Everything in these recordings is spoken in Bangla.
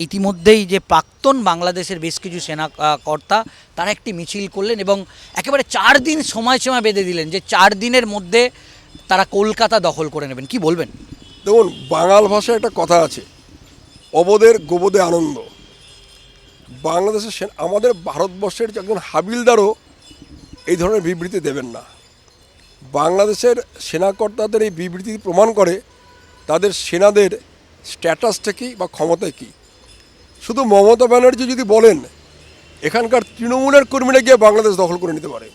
ইতিমধ্যেই যে প্রাক্তন বাংলাদেশের বেশ কিছু সেনা কর্তা তারা একটি মিছিল করলেন এবং একেবারে 4 দিন সময়সীমা বেঁধে দিলেন যে 4 দিনের মধ্যে তারা কলকাতা দখল করে নেবেন। কি বলবেন? দেখুন, বাঙাল ভাষায় একটা কথা আছে, অবদের গোবদে আনন্দ। বাংলাদেশের আমাদের ভারতবর্ষের একজন হাবিলদারও এই ধরনের বিবৃতি দেবেন না। বাংলাদেশের সেনাকর্তাদের এই বিবৃতি প্রমাণ করে তাদের সেনাদের স্ট্যাটাসটা কী বা ক্ষমতা কী। শুধু মমতা ব্যানার্জি যদি বলেন এখানকার তৃণমূলের কর্মীরা গিয়ে বাংলাদেশ দখল করে নিতে পারে,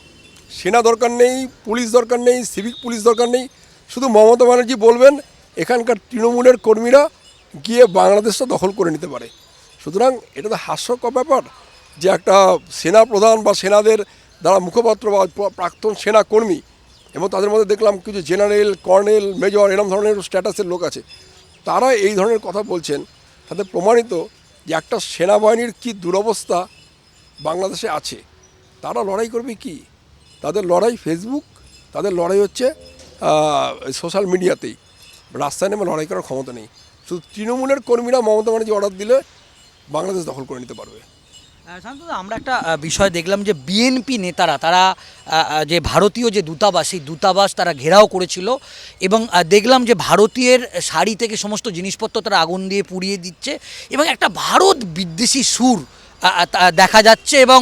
সেনা দরকার নেই, পুলিশ দরকার নেই, সিভিক পুলিশ দরকার নেই, শুধু মমতা ব্যানার্জি বলবেন এখানকার তৃণমূলের কর্মীরা গিয়ে বাংলাদেশটা দখল করে নিতে পারে। সুতরাং এটা তো হাস্যকর ব্যাপার যে একটা সেনা প্রধান বা সেনাদের দ্বারা মুখপাত্র বা প্রাক্তন সেনা কর্মী, এবং তাদের মধ্যে দেখলাম কিছু জেনারেল, কর্নেল, মেজর এরকম ধরনের স্ট্যাটাসের লোক আছে, তারা এই ধরনের কথা বলছেন। তাদের প্রমাণিত যে একটা সেনাবাহিনীর কী দুরবস্থা বাংলাদেশে আছে। তারা লড়াই করবে কি? তাদের লড়াই ফেসবুক, তাদের লড়াই হচ্ছে সোশ্যাল মিডিয়াতেই। রাস্তায় নেমে লড়াই করার ক্ষমতা নেই। শুধু তৃণমূলের কর্মীরা মমতা ব্যানার্জি অর্ডার দিলে বাংলাদেশ দখল করে নিতে পারবে। শান্তদা, আমরা একটা বিষয় দেখলাম যে বিএনপি নেতারা তারা যে ভারতীয় যে দূতাবাস, সেই দূতাবাস তারা ঘেরাও করেছিল এবং দেখলাম যে ভারতীয়ের শাড়ি থেকে সমস্ত জিনিসপত্র তারা আগুন দিয়ে পুড়িয়ে দিচ্ছে এবং একটা ভারত বিদ্বেষী সুর দেখা যাচ্ছে এবং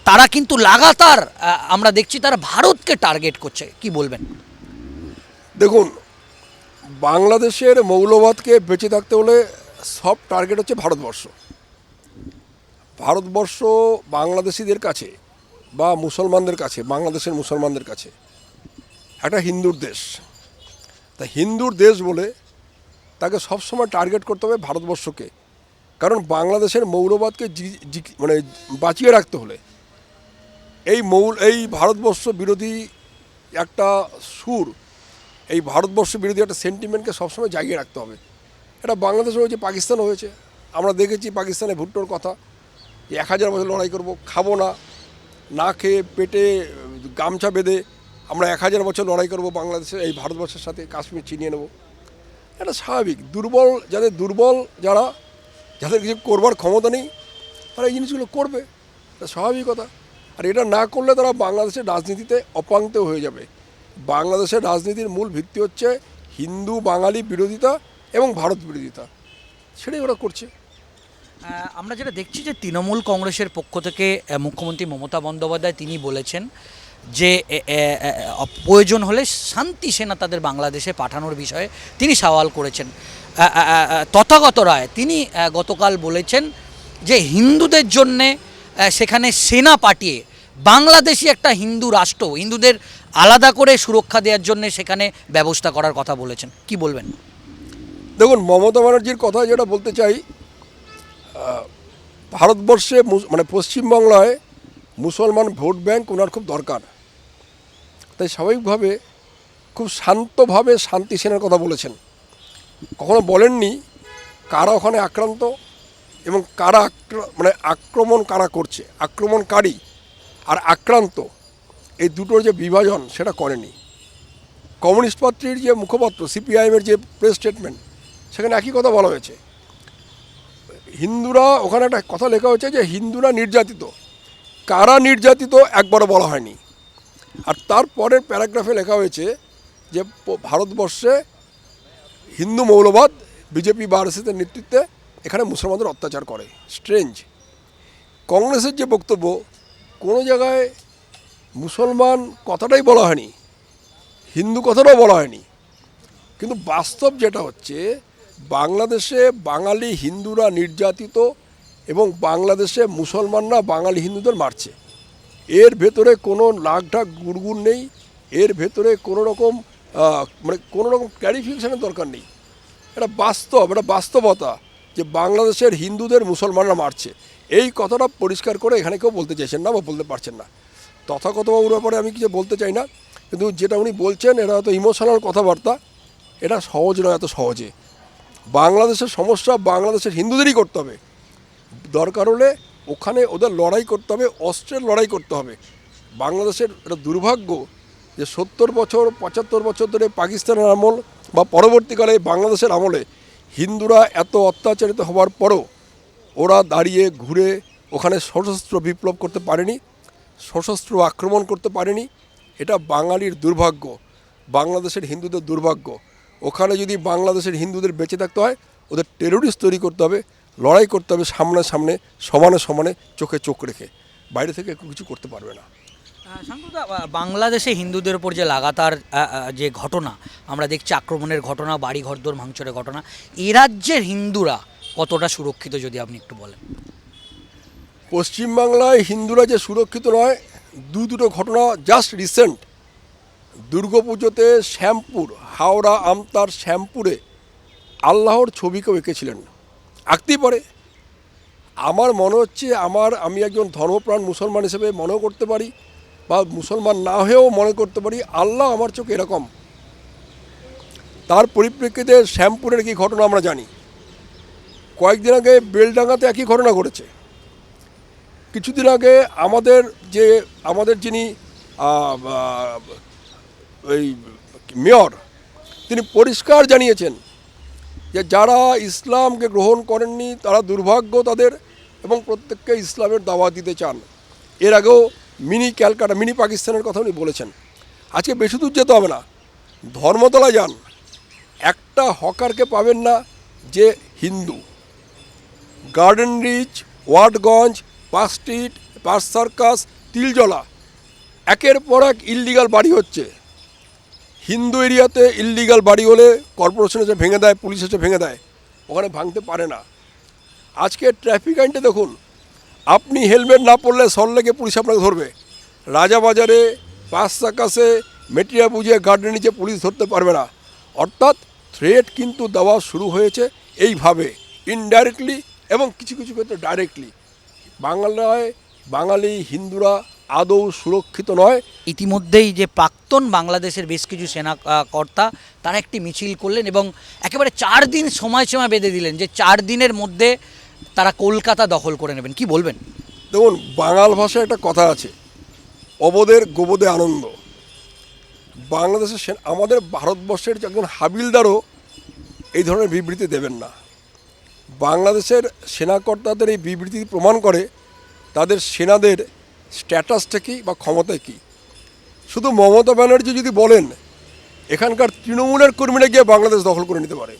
তারা কিন্তু লাগাতার আমরা দেখছি তারা ভারতকে টার্গেট করছে। কি বলবেন? দেখুন, বাংলাদেশের মৌলবাদকে বেঁচে থাকতে হলে সব টার্গেট হচ্ছে ভারতবর্ষ। ভারতবর্ষ বাংলাদেশিদের কাছে বা মুসলমানদের কাছে, বাংলাদেশের মুসলমানদের কাছে একটা হিন্দুর দেশ। তা হিন্দুর দেশ বলে তাকে সবসময় টার্গেট করতে হবে ভারতবর্ষকে। কারণ বাংলাদেশের মৌলবাদকে মানে বাঁচিয়ে রাখতে হলে এই ভারতবর্ষ বিরোধী একটা সুর, এই ভারতবর্ষ বিরোধী একটা সেন্টিমেন্টকে সবসময় জাগিয়ে রাখতে হবে। এটা বাংলাদেশে হয়েছে, পাকিস্তানও হয়েছে। আমরা দেখেছি পাকিস্তানে ভুট্টোর কথা, 1000 বছর লড়াই করব, খাবো না, না খেয়ে পেটে গামছা বেঁধে আমরা 1000 বছর লড়াই করব বাংলাদেশের এই ভারতবর্ষের সাথে, কাশ্মীর ছিনিয়ে নেব। এটা স্বাভাবিক। যারা যাদের কিছু করবার ক্ষমতা নেই তারা এই জিনিসগুলো করবে, এটা স্বাভাবিকতা। আর এটা না করলে তারা বাংলাদেশের রাজনীতিতে অপাঙ্ক্ত হয়ে যাবে। বাংলাদেশের রাজনীতির মূল ভিত্তি হচ্ছে হিন্দু বাঙালি বিরোধিতা এবং ভারত বিরোধিতা, সেটাই ওরা করছে। আমরা যেটা দেখছি যে তৃণমূল কংগ্রেসের পক্ষ থেকে মুখ্যমন্ত্রী মমতা বন্দ্যোপাধ্যায় তিনি বলেছেন যে প্রয়োজন হলে শান্তি সেনা তাদের বাংলাদেশে পাঠানোর বিষয়ে তিনি সওয়াল করেছেন। তথাগত রায় তিনি গতকাল বলেছেন যে হিন্দুদের জন্যে সেখানে সেনা পাঠিয়ে বাংলাদেশি একটা হিন্দু রাষ্ট্র, হিন্দুদের আলাদা করে সুরক্ষা দেওয়ার জন্য সেখানে ব্যবস্থা করার কথা বলেছেন। কি বলবেন? দেখুন, মমতা ব্যানার্জির কথা যেটা বলতে চাই, ভারতবর্ষে মানে পশ্চিমবাংলায় মুসলমান ভোট ব্যাংক ওনার খুব দরকার। তাই স্বাভাবিকভাবে খুব শান্তভাবে শান্তি সেনার কথা বলেছেন। কখনো বলেননি কারা ওখানে আক্রান্ত এবং কারা মানে আক্রমণ কারা করছে, আক্রমণকারী আর আক্রান্ত এই দুটোর যে বিভাজন সেটা করেনি। কমিউনিস্ট পার্টির যে মুখপাত্র সিপিআইএমের যে প্রেস স্টেটমেন্ট, সেখানে একই কথা বলা হয়েছে। হিন্দুরা, ওখানে একটা কথা লেখা হয়েছে যে হিন্দুরা নির্যাতিত, কারা নির্যাতিত একবারও বলা হয়নি। আর তারপরের প্যারাগ্রাফে লেখা হয়েছে যে ভারতবর্ষে হিন্দু মৌলবাদ বিজেপি বা আরএসএসের নেতৃত্বে এখানে মুসলমানদের অত্যাচার করে। স্ট্রেঞ্জ। কংগ্রেসের যে বক্তব্য, কোনো জায়গায় মুসলমান কথাটাই বলা হয়নি, হিন্দু কথাটাও বলা হয়নি। কিন্তু বাস্তব যেটা হচ্ছে, বাংলাদেশে বাঙালি হিন্দুরা নির্যাতিত এবং বাংলাদেশে মুসলমানরা বাঙালি হিন্দুদের মারছে। এর ভেতরে কোনো লাখঢাক গুড়গুড় নেই, এর ভেতরে কোনো রকম ক্ল্যারিফিকেশনের দরকার নেই। এটা বাস্তব, এটা বাস্তবতা যে বাংলাদেশের হিন্দুদের মুসলমানরা মারছে। এই কথাটা পরিষ্কার করে এখানে কেউ বলতে চাইছেন না বা বলতে পারছেন না। তথাগতবাবুর ব্যাপারে আমি কিছু বলতে চাই না, কিন্তু যেটা উনি বলছেন এটা হয়তো ইমোশনাল কথাবার্তা, এটা সহজ নয় এত সহজে। বাংলাদেশের সমস্যা বাংলাদেশের হিন্দুদেরই করতে হবে। দরকার হলে ওখানে ওদের লড়াই করতে হবে, অস্ত্রের লড়াই করতে হবে। বাংলাদেশের এটা দুর্ভাগ্য যে 70 বছর 75 বছর ধরে পাকিস্তানের আমল বা পরবর্তীকালে বাংলাদেশের আমলে হিন্দুরা এত অত্যাচারিত হওয়ার পরও ওরা দাঁড়িয়ে ঘুরে ওখানে সশস্ত্র বিপ্লব করতে পারেনি, সশস্ত্র আক্রমণ করতে পারেনি। এটা বাঙালির দুর্ভাগ্য, বাংলাদেশের হিন্দুদের দুর্ভাগ্য। ওখানে যদি বাংলাদেশের হিন্দুদের বেঁচে থাকতে হয়, ওদের টেরোরিস্ট তৈরি করতে হবে, লড়াই করতে হবে সামনে সামনে, সমানে সমানে, চোখে চোখ রেখে। বাইরে থেকে কিছু করতে পারবে না। শান্তদা, বাংলাদেশে হিন্দুদের ওপর যে লাগাতার যে ঘটনা আমরা দেখছি, আক্রমণের ঘটনা, বাড়ি ঘরদোর ভাঙচুরের ঘটনা, এই রাজ্যের হিন্দুরা কতটা সুরক্ষিত যদি আপনি একটু বলেন? পশ্চিমবাংলায় হিন্দুরা যে সুরক্ষিত নয়, দুটো ঘটনা জাস্ট রিসেন্ট। দুর্গাপুজোতে শ্যামপুর, হাওড়া আমতার শ্যামপুরে আল্লাহর ছবি কেউ এঁকেছিলেন, আঁকতেই পারে। আমার মনে হচ্ছে, আমি একজন ধর্মপ্রাণ মুসলমান হিসেবে মনেও করতে পারি, বা মুসলমান না হয়েও মনে করতে পারি আল্লাহ আমার চোখে এরকম। তার পরিপ্রেক্ষিতে শ্যামপুরের কি ঘটনা আমরা জানি। কয়েকদিন আগে বেলডাঙ্গাতে একই ঘটনা ঘটেছে। কিছুদিন আগে আমাদের যিনি ওই মেয়র, তিনি পরিষ্কার জানিয়েছেন যে যারা ইসলামকে গ্রহণ করেননি তারা দুর্ভাগ্য তাদের, এবং প্রত্যেককে ইসলামের দাওয়াত দিতে চান। এর আগেও মিনি ক্যালকাটা, মিনি পাকিস্তানের কথা উনি বলেছেন। আজকে বেশি দূর যেতে হবে না, ধর্মতলা যান, একটা হকারকে পাবেন না যে হিন্দু। Garden Reach, Watgunge, Park Street, Park Circus, Tiljala, একের পর এক ইললিগাল বাড়ি হচ্ছে। হিন্দু এরিয়াতে ইললিগাল বাড়ি হলে কর্পোরেশন এসে ভেঙে দেয়, পুলিশ এসে ভেঙে দেয়, ওখানে ভাঙতে পারে না। আজকে ট্রাফিক আইনটা দেখুন, আপনি হেলমেট না পরলে সল্টলেকে পুলিশ আপনাকে ধরবে। রাজাবাজারে, পার্ক সার্কাসে, মেটিয়া বুঝে গার্ডেন নিচে পুলিশ ধরতে পারবে না। অর্থাৎ থ্রেট কিন্তু দেওয়া শুরু হয়েছে এইভাবে, ইনডাইরেক্টলি এবং কিছু কিছু ক্ষেত্রে ডাইরেক্টলি। বাঙালি হিন্দুরা আদৌ সুরক্ষিত নয়। ইতিমধ্যেই যে প্রাক্তন বাংলাদেশের বেশ কিছু সেনা কর্তা তারা একটি মিছিল করলেন এবং একেবারে 4 দিন সময়সীমা বেঁধে দিলেন যে 4 দিনের মধ্যে তারা কলকাতা দখল করে নেবেন। কি বলবেন? দেখুন, বাঙাল ভাষায় একটা কথা আছে, অবদের গোবদে আনন্দ। বাংলাদেশের আমাদের ভারতবর্ষের একজন হাবিলদারও এই ধরনের বিবৃতি দেবেন না। বাংলাদেশের সেনাকর্তাদের এই বিবৃতি প্রমাণ করে তাদের সেনাদের স্ট্যাটাসটা কী বা ক্ষমতা কী। শুধু মমতা ব্যানার্জি যদি বলেন এখানকার তৃণমূলের কর্মীরা গিয়ে বাংলাদেশ দখল করে নিতে পারে,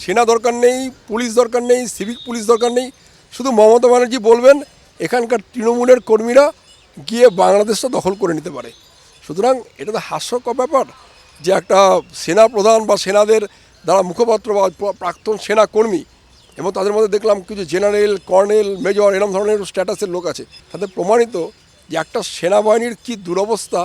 সেনা দরকার নেই, পুলিশ দরকার নেই, সিভিক পুলিশ দরকার নেই, শুধু মমতা ব্যানার্জি বলবেন এখানকার তৃণমূলের কর্মীরা গিয়ে বাংলাদেশটা দখল করে নিতে পারে। সুতরাং এটা তো হাস্যকর ব্যাপার যে একটা সেনা প্রধান বা সেনাদের দ্বারা মুখপাত্র বা প্রাক্তন সেনা কর্মী, এবং তাদের মধ্যে দেখলাম কিছু জেনারেল, কর্নেল, মেজর এরকম ধরনের স্ট্যাটাসের লোক আছে, তাদের প্রমাণিত যে একটা সেনাবাহিনীর কী দুরবস্থা